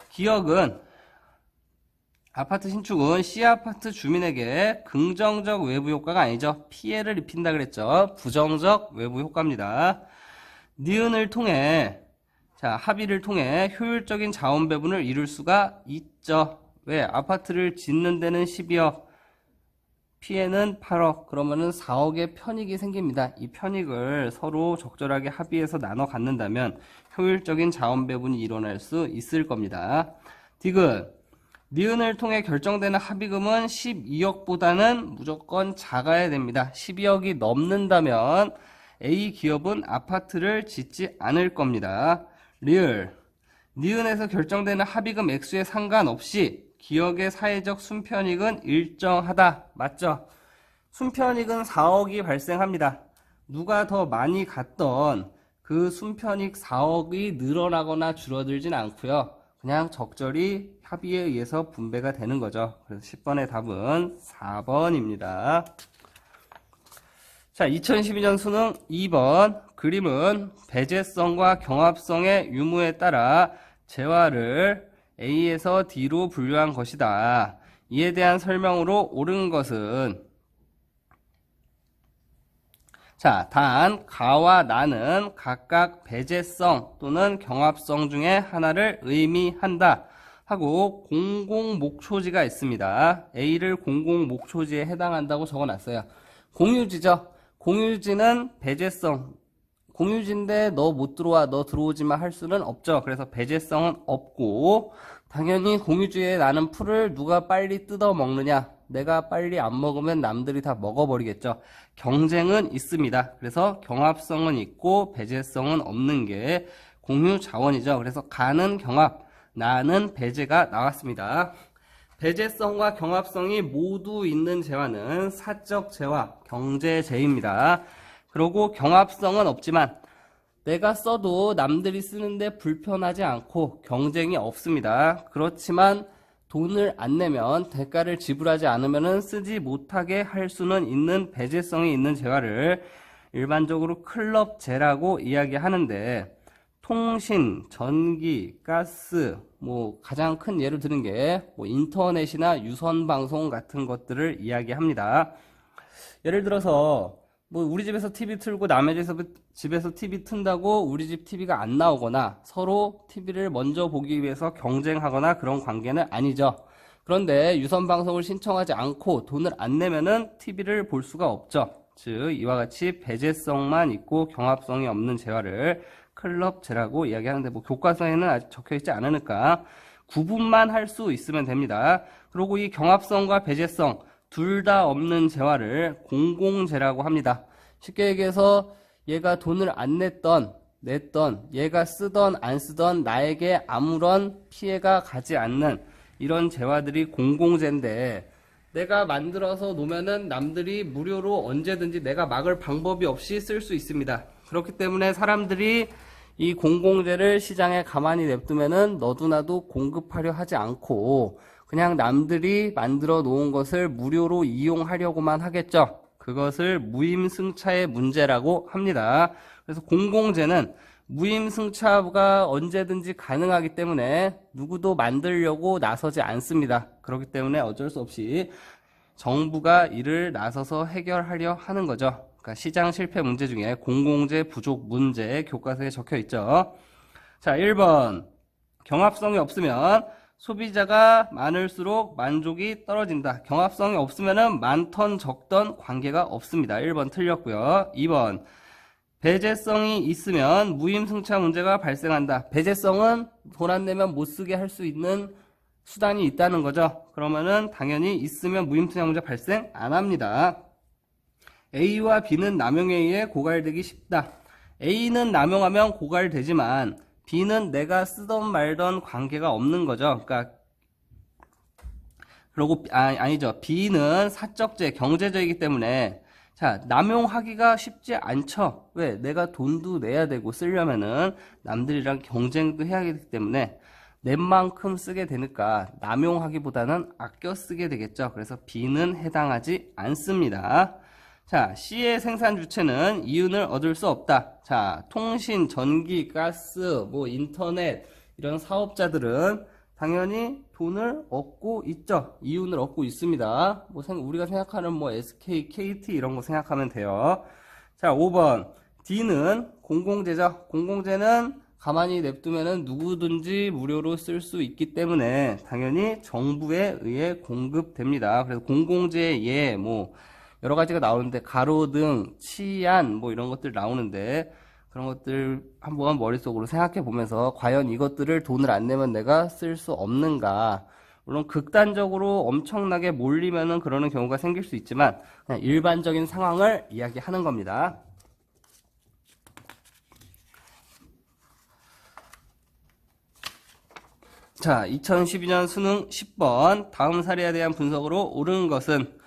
기역은 아파트 신축은 C 아파트 주민에게 긍정적 외부 효과가 아니죠. 피해를 입힌다 그랬죠. 부정적 외부 효과입니다. 니은을 통해 합의를 통해 효율적인 자원 배분을 이룰 수가 있죠. 왜? 아파트를 짓는 데는 12억, 피해는 8억, 그러면은 4억의 편익이 생깁니다. 이 편익을 서로 적절하게 합의해서 나눠 갖는다면 효율적인 자원 배분이 일어날 수 있을 겁니다. 디귿, 니은을 통해 결정되는 합의금은 12억보다는 무조건 작아야 됩니다. 12억이 넘는다면 A 기업은 아파트를 짓지 않을 겁니다. 리을, 니은에서 결정되는 합의금 액수에 상관없이 기업의 사회적 순편익은 일정하다. 맞죠? 순편익은 4억이 발생합니다. 누가 더 많이 갔던 그 순편익 4억이 늘어나거나 줄어들진 않고요. 그냥 적절히 합의에 의해서 분배가 되는 거죠. 그래서 10번의 답은 4번입니다. 자, 2012년 수능 2번. 그림은 배제성과 경합성의 유무에 따라 재화를 A에서 D로 분류한 것이다. 이에 대한 설명으로 옳은 것은 자, 단 가와 나는 각각 배제성 또는 경합성 중에 하나를 의미한다 하고 공공목초지가 있습니다. A를 공공목초지에 해당한다고 적어놨어요. 공유지죠. 공유지는 배제성, 공유지인데 너 못 들어와, 너 들어오지마 할 수는 없죠. 그래서 배제성은 없고 당연히 공유지에 나는 풀을 누가 빨리 뜯어 먹느냐, 내가 빨리 안 먹으면 남들이 다 먹어버리겠죠. 경쟁은 있습니다. 그래서 경합성은 있고 배제성은 없는 게 공유자원이죠. 그래서 가는 경합, 나는 배제가 나왔습니다. 배제성과 경합성이 모두 있는 재화는 사적 재화, 경제재입니다. 그리고 경합성은 없지만 내가 써도 남들이 쓰는데 불편하지 않고 경쟁이 없습니다. 그렇지만 돈을 안 내면, 대가를 지불하지 않으면 쓰지 못하게 할 수는 있는 배제성이 있는 재화를 일반적으로 클럽재라고 이야기하는데, 통신, 전기, 가스, 가장 큰 예를 드는 게 인터넷이나 유선방송 같은 것들을 이야기합니다. 예를 들어서 우리 집에서 TV 틀고 남의 집에서 TV 튼다고 우리 집 TV가 안 나오거나 서로 TV를 먼저 보기 위해서 경쟁하거나 그런 관계는 아니죠. 그런데 유선 방송을 신청하지 않고 돈을 안 내면은 TV를 볼 수가 없죠. 즉 이와 같이 배제성만 있고 경합성이 없는 재화를 클럽재라고 이야기하는데 뭐 교과서에는 아직 적혀 있지 않으니까 구분만 할 수 있으면 됩니다. 그리고 이 경합성과 배제성 둘 다 없는 재화를 공공재라고 합니다. 쉽게 얘기해서 얘가 돈을 안 냈던 얘가 쓰던 안 쓰던 나에게 아무런 피해가 가지 않는 이런 재화들이 공공재인데 내가 만들어서 놓으면은 남들이 무료로 언제든지 내가 막을 방법이 없이 쓸 수 있습니다. 그렇기 때문에 사람들이 이 공공재를 시장에 가만히 냅두면은 너도나도 공급하려 하지 않고 그냥 남들이 만들어 놓은 것을 무료로 이용하려고만 하겠죠. 그것을 무임승차의 문제라고 합니다. 그래서 공공재는 무임승차가 언제든지 가능하기 때문에 누구도 만들려고 나서지 않습니다. 그렇기 때문에 어쩔 수 없이 정부가 이를 나서서 해결하려 하는 거죠. 그러니까 시장 실패 문제 중에 공공재 부족 문제 교과서에 적혀 있죠. 자, 1번. 경합성이 없으면 소비자가 많을수록 만족이 떨어진다. 경합성이 없으면은 많던 적던 관계가 없습니다. 1번 틀렸고요. 2번. 배제성이 있으면 무임승차 문제가 발생한다. 배제성은 돈 안 내면 못 쓰게 할 수 있는 수단이 있다는 거죠. 그러면은 당연히 있으면 무임승차 문제 발생 안 합니다. A와 B는 남용에 의해 고갈되기 쉽다. A는 남용하면 고갈되지만 B는 내가 쓰던 말던 관계가 없는 거죠. 그러니까 그리고 아니죠. B는 사적재, 경제재이기 때문에 자, 남용하기가 쉽지 않죠. 왜? 내가 돈도 내야 되고 쓰려면은 남들이랑 경쟁도 해야 하기 때문에 낸 만큼 쓰게 되니까 남용하기보다는 아껴 쓰게 되겠죠. 그래서 B는 해당하지 않습니다. 자, C의 생산 주체는 이윤을 얻을 수 없다. 자, 통신, 전기, 가스, 뭐 인터넷 이런 사업자들은 당연히 돈을 얻고 있죠. 이윤을 얻고 있습니다. 뭐 우리가 생각하는 뭐 SK, KT 이런 거 생각하면 돼요. 자, 5번. D는 공공재죠. 공공재는 가만히 냅두면은 누구든지 무료로 쓸 수 있기 때문에 당연히 정부에 의해 공급됩니다. 그래서 공공재의 예, 뭐 여러 가지가 나오는데 가로등, 치안 뭐 이런 것들 나오는데 그런 것들 한번 머릿속으로 생각해 보면서 과연 이것들을 돈을 안 내면 내가 쓸 수 없는가. 물론 극단적으로 엄청나게 몰리면은 그러는 경우가 생길 수 있지만 그냥 일반적인 상황을 이야기하는 겁니다. 자, 2012년 수능 10번 다음 사례에 대한 분석으로 옳은 것은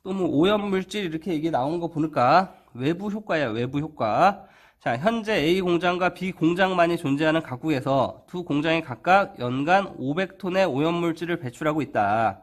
또 뭐 오염물질 이렇게 얘기 나오는 거 보니까 외부 효과야, 외부 효과. 자, 현재 A 공장과 B 공장만이 존재하는 각국에서 두 공장이 각각 연간 500톤의 오염물질을 배출하고 있다.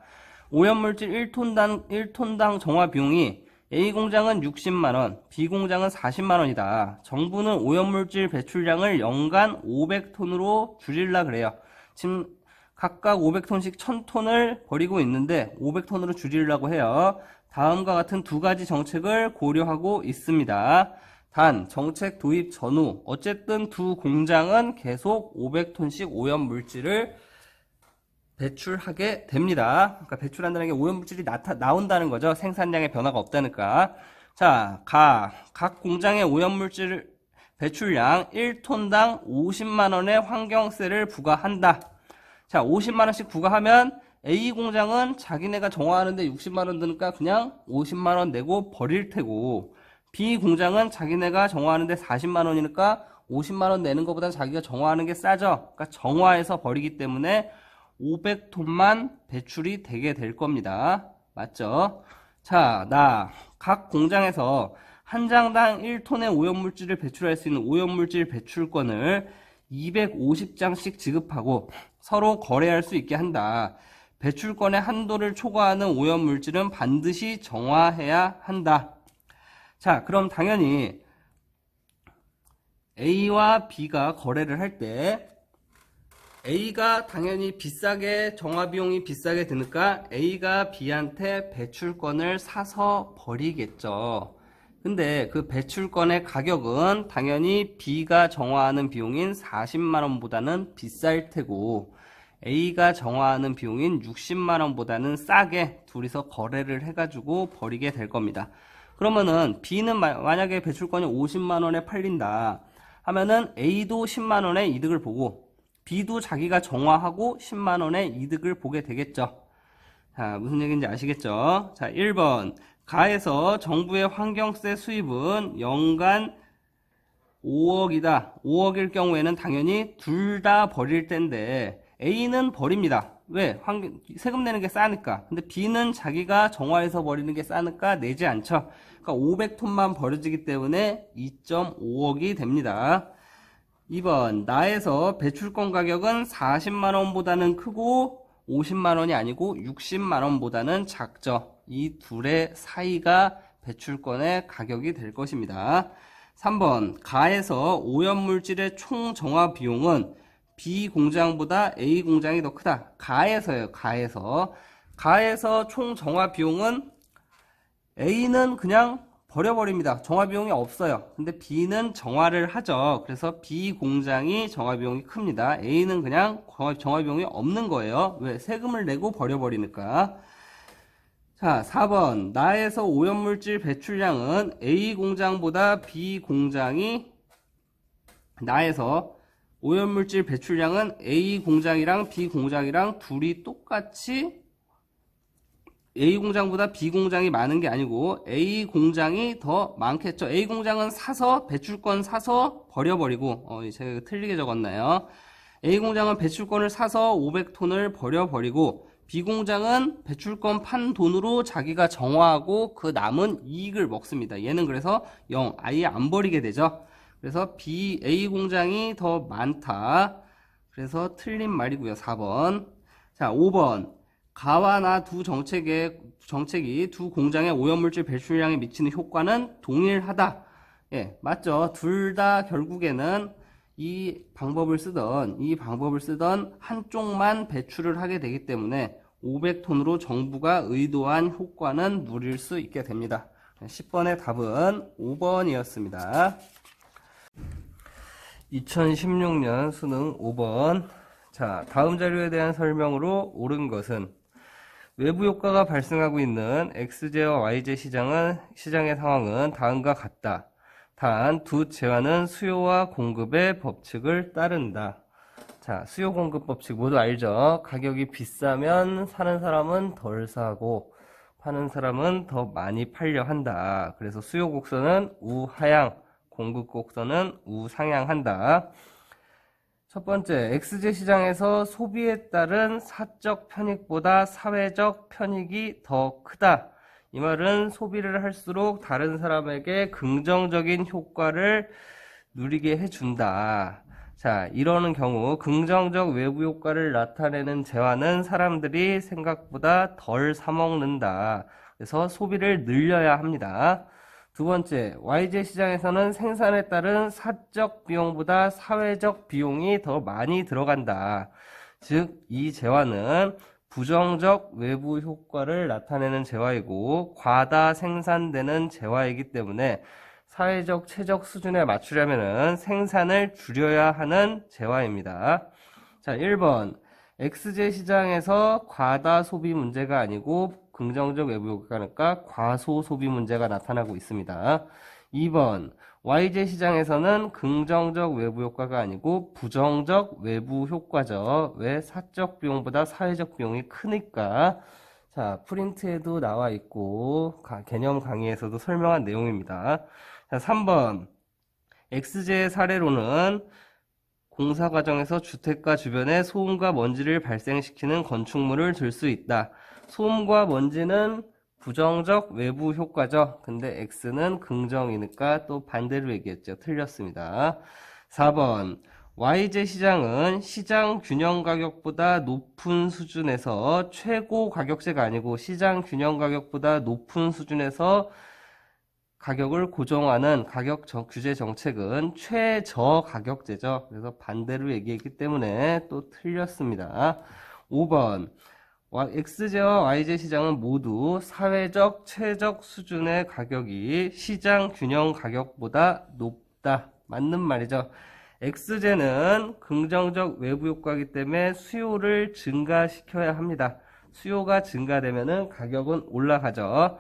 오염물질 1톤당 정화 비용이 A 공장은 60만원, B 공장은 40만원이다. 정부는 오염물질 배출량을 연간 500톤으로 줄이려 그래요. 지금 각각 500톤씩 1000톤을 버리고 있는데 500톤으로 줄이려고 해요. 다음과 같은 두 가지 정책을 고려하고 있습니다. 단, 정책 도입 전후 어쨌든 두 공장은 계속 500톤씩 오염물질을 배출하게 됩니다. 그러니까 배출한다는 게 오염물질이 나온다는 거죠. 생산량의 변화가 없다니까. 자, 각 공장의 오염물질 배출량 1톤당 50만원의 환경세를 부과한다. 자, 50만원씩 부과하면 A 공장은 자기네가 정화하는데 60만원 드니까 그냥 50만원 내고 버릴 테고 B 공장은 자기네가 정화하는데 40만원이니까 50만원 내는 것보다 자기가 정화하는 게 싸죠. 그러니까 정화해서 버리기 때문에 500톤만 배출이 되게 될 겁니다. 맞죠? 자, 각 공장에서 한 장당 1톤의 오염물질을 배출할 수 있는 오염물질 배출권을 250장씩 지급하고 서로 거래할 수 있게 한다. 배출권의 한도를 초과하는 오염물질은 반드시 정화해야 한다. 자, 그럼 당연히 A와 B가 거래를 할 때 A가 당연히 비싸게 정화 비용이 비싸게 드니까 A가 B한테 배출권을 사서 버리겠죠. 근데 그 배출권의 가격은 당연히 B가 정화하는 비용인 40만원보다는 비쌀 테고 A가 정화하는 비용인 60만원보다는 싸게 둘이서 거래를 해가지고 버리게 될 겁니다. 그러면은 B는 만약에 배출권이 50만원에 팔린다 하면은 A도 10만원의 이득을 보고 B도 자기가 정화하고 10만원의 이득을 보게 되겠죠. 자, 무슨 얘기인지 아시겠죠? 자, 1번 가에서 정부의 환경세 수입은 연간 5억이다. 5억일 경우에는 당연히 둘 다 버릴 텐데 A는 버립니다. 왜? 세금 내는 게 싸니까. 근데 B는 자기가 정화해서 버리는 게 싸니까 내지 않죠. 그러니까 500톤만 버려지기 때문에 2.5억이 됩니다. 2번 나에서 배출권 가격은 40만원보다는 크고 50만원이 아니고 60만원보다는 작죠. 이 둘의 사이가 배출권의 가격이 될 것입니다. 3번 가에서 오염물질의 총 정화 비용은 B 공장보다 A 공장이 더 크다. 가에서요. 가에서 총 정화 비용은 A는 그냥 버려버립니다. 정화 비용이 없어요. 근데 B는 정화를 하죠. 그래서 B 공장이 정화 비용이 큽니다. A는 그냥 정화 비용이 없는 거예요. 왜? 세금을 내고 버려버리니까. 자, 4번 나에서 오염물질 배출량은 A 공장보다 B 공장이 나에서 오염물질 배출량은 A 공장이랑 B 공장이랑 둘이 똑같이 A 공장보다 B 공장이 많은 게 아니고 A 공장이 더 많겠죠. A 공장은 사서 배출권 사서 버려버리고 제가 틀리게 적었나요? A 공장은 배출권을 사서 500톤을 버려버리고 B 공장은 배출권 판 돈으로 자기가 정화하고 그 남은 이익을 먹습니다. 얘는 그래서 0, 아예 안 버리게 되죠. 그래서 A 공장이 더 많다. 그래서 틀린 말이고요. 4번. 자, 5번. 가와 나 두 정책이 두 공장의 오염물질 배출량에 미치는 효과는 동일하다. 예, 맞죠. 둘 다 결국에는 이 방법을 쓰던 한쪽만 배출을 하게 되기 때문에 500톤으로 정부가 의도한 효과는 누릴 수 있게 됩니다. 10번의 답은 5번이었습니다. 2016년 수능 5번. 자, 다음 자료에 대한 설명으로 옳은 것은 외부 효과가 발생하고 있는 XJ와 YJ 시장의 상황은 다음과 같다. 단, 두 재화는 수요와 공급의 법칙을 따른다. 자, 수요 공급 법칙 모두 알죠? 가격이 비싸면 사는 사람은 덜 사고 파는 사람은 더 많이 팔려 한다. 그래서 수요 곡선은 우하향, 공급 곡선은 우상향한다. 첫 번째, XJ 시장에서 소비에 따른 사적 편익보다 사회적 편익이 더 크다. 이 말은 소비를 할수록 다른 사람에게 긍정적인 효과를 누리게 해준다. 자, 이러는 경우 긍정적 외부 효과를 나타내는 재화는 사람들이 생각보다 덜 사먹는다. 그래서 소비를 늘려야 합니다. 두 번째, YJ 시장에서는 생산에 따른 사적 비용보다 사회적 비용이 더 많이 들어간다. 즉, 이 재화는 부정적 외부 효과를 나타내는 재화이고 과다 생산되는 재화이기 때문에 사회적 최적 수준에 맞추려면 생산을 줄여야 하는 재화입니다. 자, 1번. XJ 시장에서 과다 소비 문제가 아니고 긍정적 외부 효과니까 과소 소비 문제가 나타나고 있습니다. 2번. YJ 시장에서는 긍정적 외부 효과가 아니고 부정적 외부 효과죠. 왜? 사적 비용보다 사회적 비용이 크니까. 자, 프린트에도 나와 있고 개념 강의에서도 설명한 내용입니다. 자, 3번. XJ의 사례로는 공사 과정에서 주택가 주변에 소음과 먼지를 발생시키는 건축물을 들 수 있다. 소음과 먼지는 부정적 외부 효과죠. 근데 X는 긍정이니까 또 반대로 얘기했죠. 틀렸습니다. 4번. YJ 시장은 시장 균형 가격보다 높은 수준에서 최고 가격제가 아니고 시장 균형 가격보다 높은 수준에서 가격을 고정하는 가격 규제 정책은 최저 가격제죠. 그래서 반대로 얘기했기 때문에 또 틀렸습니다. 5번. XJ와 YJ 시장은 모두 사회적 최적 수준의 가격이 시장 균형 가격보다 높다. 맞는 말이죠. X제는 긍정적 외부 효과이기 때문에 수요를 증가시켜야 합니다. 수요가 증가되면은 가격은 올라가죠.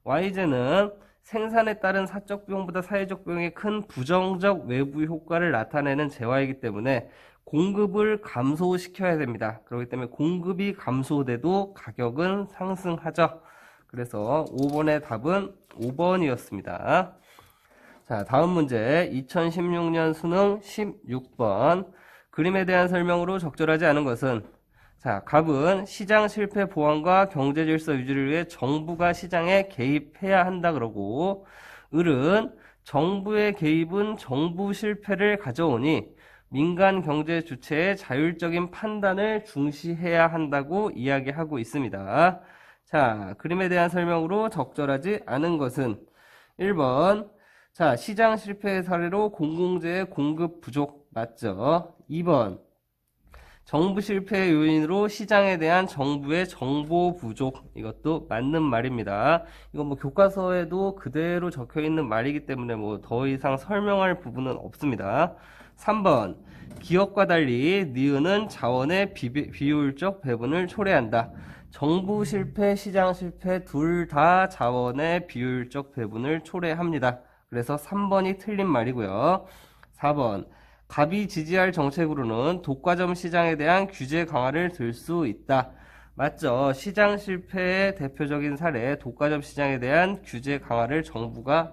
Y제는 생산에 따른 사적 비용보다 사회적 비용이 큰 부정적 외부 효과를 나타내는 재화이기 때문에 공급을 감소시켜야 됩니다. 그렇기 때문에 공급이 감소돼도 가격은 상승하죠. 그래서 5번의 답은 5번이었습니다. 자, 다음 문제 2016년 수능 16번 그림에 대한 설명으로 적절하지 않은 것은 자, 갑은 시장 실패 보완과 경제 질서 유지를 위해 정부가 시장에 개입해야 한다 그러고 을은 정부의 개입은 정부 실패를 가져오니 민간 경제 주체의 자율적인 판단을 중시해야 한다고 이야기하고 있습니다. 자, 그림에 대한 설명으로 적절하지 않은 것은 1번 자, 시장 실패의 사례로 공공재의 공급 부족 맞죠? 2번 정부 실패의 요인으로 시장에 대한 정부의 정보 부족 이것도 맞는 말입니다. 이건 뭐 교과서에도 그대로 적혀 있는 말이기 때문에 뭐 더 이상 설명할 부분은 없습니다. 3번 기업과 달리 니은은 자원의 비효율적 배분을 초래한다. 정부 실패, 시장 실패 둘 다 자원의 비효율적 배분을 초래합니다. 그래서 3번이 틀린 말이고요. 4번 갑이 지지할 정책으로는 독과점 시장에 대한 규제 강화를 들 수 있다. 맞죠? 시장 실패의 대표적인 사례 독과점 시장에 대한 규제 강화를 정부가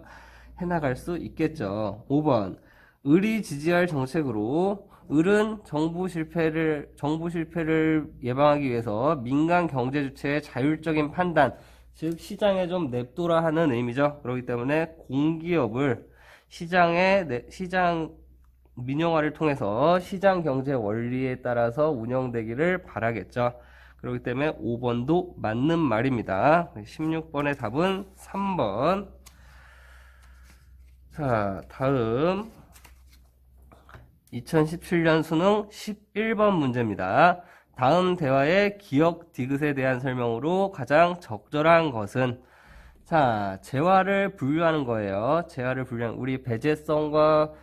해나갈 수 있겠죠. 5번 을이 지지할 정책으로 을은 정부 실패를 예방하기 위해서 민간 경제 주체의 자율적인 판단 즉 시장에 좀 냅둬라 하는 의미죠. 그렇기 때문에 공기업을 시장 민영화를 통해서 시장 경제 원리에 따라서 운영되기를 바라겠죠. 그렇기 때문에 5번도 맞는 말입니다. 16번의 답은 3번. 자, 다음 2017년 수능 11번 문제입니다. 다음 대화의 기억 디귿에 대한 설명으로 가장 적절한 것은 자, 재화를 분류하는 거예요. 재화를 분류하는 우리 배제성과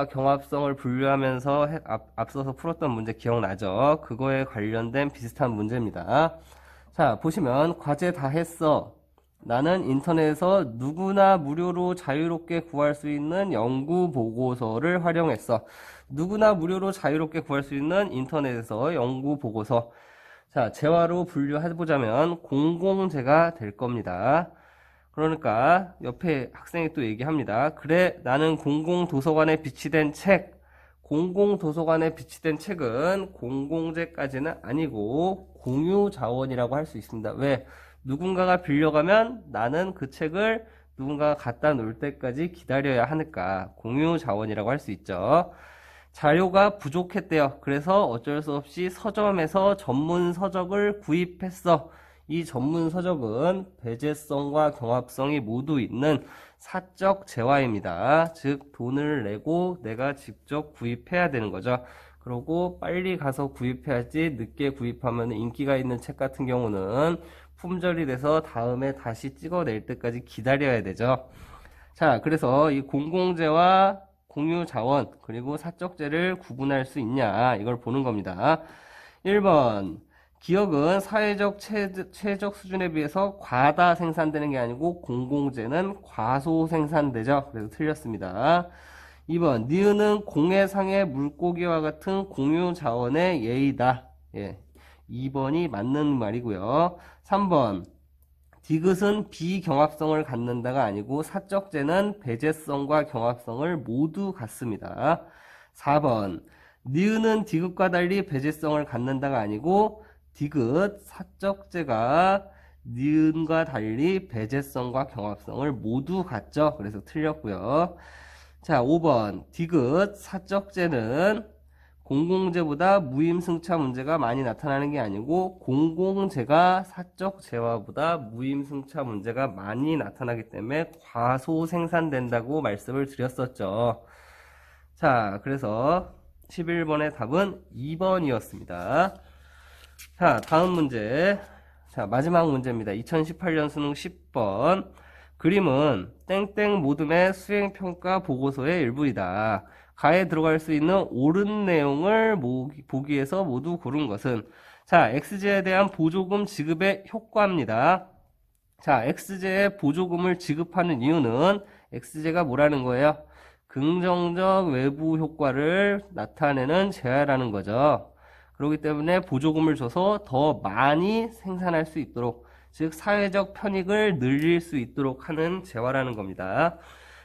경합성을 분류하면서 앞서서 풀었던 문제 기억나죠? 그거에 관련된 비슷한 문제입니다. 자, 보시면 과제 다 했어. 나는 인터넷에서 누구나 무료로 자유롭게 구할 수 있는 연구 보고서를 활용했어. 누구나 무료로 자유롭게 구할 수 있는 인터넷에서 연구 보고서. 자, 재화로 분류해보자면 공공재가 될 겁니다. 그러니까 옆에 학생이 또 얘기합니다. 그래, 나는 공공도서관에 비치된 책. 공공도서관에 비치된 책은 공공재까지는 아니고 공유자원이라고 할 수 있습니다. 왜? 누군가가 빌려가면 나는 그 책을 누군가가 갖다 놓을 때까지 기다려야 하니까 공유자원이라고 할 수 있죠. 자료가 부족했대요. 그래서 어쩔 수 없이 서점에서 전문 서적을 구입했어. 이 전문 서적은 배제성과 경합성이 모두 있는 사적 재화입니다. 즉 돈을 내고 내가 직접 구입해야 되는 거죠. 그리고 빨리 가서 구입해야지 늦게 구입하면 인기가 있는 책 같은 경우는 품절이 돼서 다음에 다시 찍어낼 때까지 기다려야 되죠. 자, 그래서 이 공공재와 공유자원 그리고 사적재를 구분할 수 있냐 이걸 보는 겁니다. 1번 기억은 사회적 최적 수준에 비해서 과다 생산되는 게 아니고 공공재는 과소 생산되죠. 그래서 틀렸습니다. 2번 니은은 공해상의 물고기와 같은 공유자원의 예의다. 예, 2번이 맞는 말이고요. 3번 디귿은 비경합성을 갖는다가 아니고 사적재는 배제성과 경합성을 모두 갖습니다. 4번 니은은 디귿과 달리 배제성을 갖는다가 아니고 디귿 사적재가 니은과 달리 배제성과 경합성을 모두 갖죠. 그래서 틀렸고요. 자, 5번 디귿 사적재는 공공재보다 무임승차 문제가 많이 나타나는 게 아니고 공공재가 사적 재화보다 무임승차 문제가 많이 나타나기 때문에 과소 생산된다고 말씀을 드렸었죠. 자, 그래서 11번의 답은 2번이었습니다. 자, 다음 문제. 자, 마지막 문제입니다. 2018년 수능 10번. 그림은 땡땡 모듬의 수행평가 보고서의 일부이다. 가에 들어갈 수 있는 옳은 내용을 보기 위해서 모두 고른 것은 자, XJ에 대한 보조금 지급의 효과입니다. 자, XJ에 보조금을 지급하는 이유는 XJ가 뭐라는 거예요? 긍정적 외부 효과를 나타내는 재화라는 거죠. 그렇기 때문에 보조금을 줘서 더 많이 생산할 수 있도록, 즉 사회적 편익을 늘릴 수 있도록 하는 재화라는 겁니다.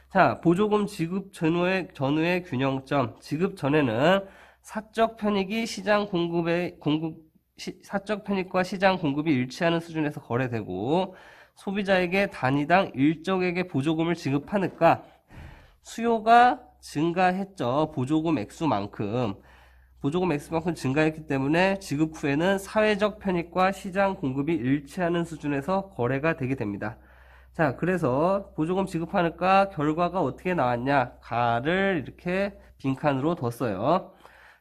자, 보조금 지급 전후의 균형점. 지급 전에는 사적 편익이 사적 편익과 시장 공급이 일치하는 수준에서 거래되고, 소비자에게 단위당 일정액의 보조금을 지급하니까 수요가 증가했죠. 보조금 액수만큼 증가했기 때문에 지급 후에는 사회적 편익과 시장 공급이 일치하는 수준에서 거래가 되게 됩니다. 자, 그래서 보조금 지급하니까 결과가 어떻게 나왔냐? 가를 이렇게 빈칸으로 뒀어요.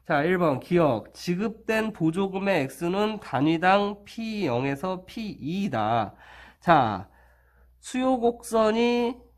자, 1번 기억. 지급된 보조금의 액수는 단위당 P0에서 P2이다. 자, 수요 곡선이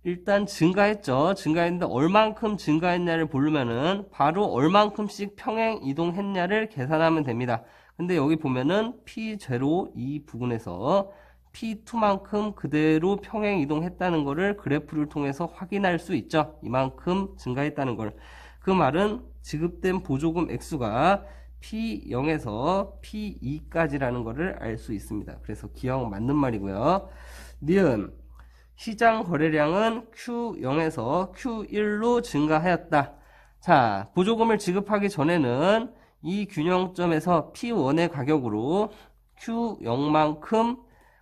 일단 증가했죠. 증가했는데 얼만큼 증가했냐를 보려면은 바로 얼만큼씩 평행 이동했냐를 계산하면 됩니다. 근데 여기 보면은 P0 이 부분에서 P2만큼 그대로 평행 이동했다는 거를 그래프를 통해서 확인할 수 있죠. 이만큼 증가했다는 걸. 그 말은 지급된 보조금 액수가 P0에서 P2까지라는 거를 알 수 있습니다. 그래서 기억 맞는 말이고요. 니은 시장 거래량은 Q0에서 Q1로 증가하였다. 자, 보조금을 지급하기 전에는 이 균형점에서 P1의 가격으로 Q0만큼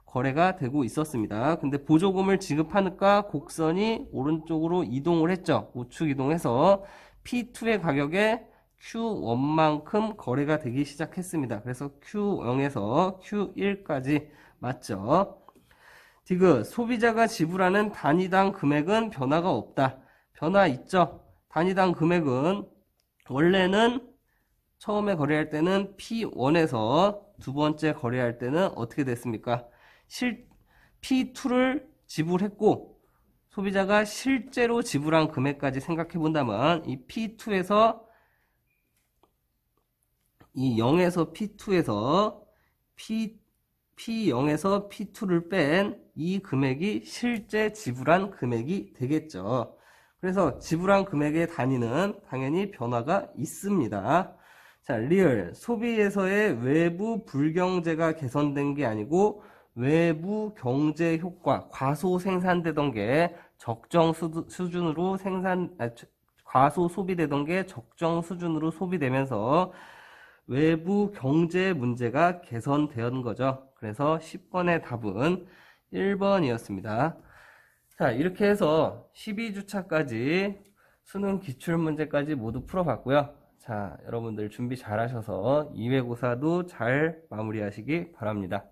거래가 되고 있었습니다. 근데 보조금을 지급하니까 곡선이 오른쪽으로 이동을 했죠. 우측 이동해서 P2의 가격에 Q1만큼 거래가 되기 시작했습니다. 그래서 Q0에서 Q1까지 맞죠. 디귿, 소비자가 지불하는 단위당 금액은 변화가 없다. 변화 있죠. 단위당 금액은 원래는 처음에 거래할 때는 P1에서 두 번째 거래할 때는 어떻게 됐습니까? P2를 지불했고 소비자가 실제로 지불한 금액까지 생각해 본다면 이 P2에서 이 0에서 P2에서 P0에서 P2를 뺀 이 금액이 실제 지불한 금액이 되겠죠. 그래서 지불한 금액의 단위는 당연히 변화가 있습니다. 자, 리얼. 소비에서의 외부 불경제가 개선된 게 아니고 외부 경제 효과, 과소 생산되던 게 적정 수준으로 과소 소비되던 게 적정 수준으로 소비되면서 외부 경제 문제가 개선되는 거죠. 그래서 10번의 답은 1번이었습니다. 자, 이렇게 해서 12주차까지 수능 기출문제까지 모두 풀어봤고요. 자, 여러분들 준비 잘 하셔서 2회고사도 잘 마무리하시기 바랍니다.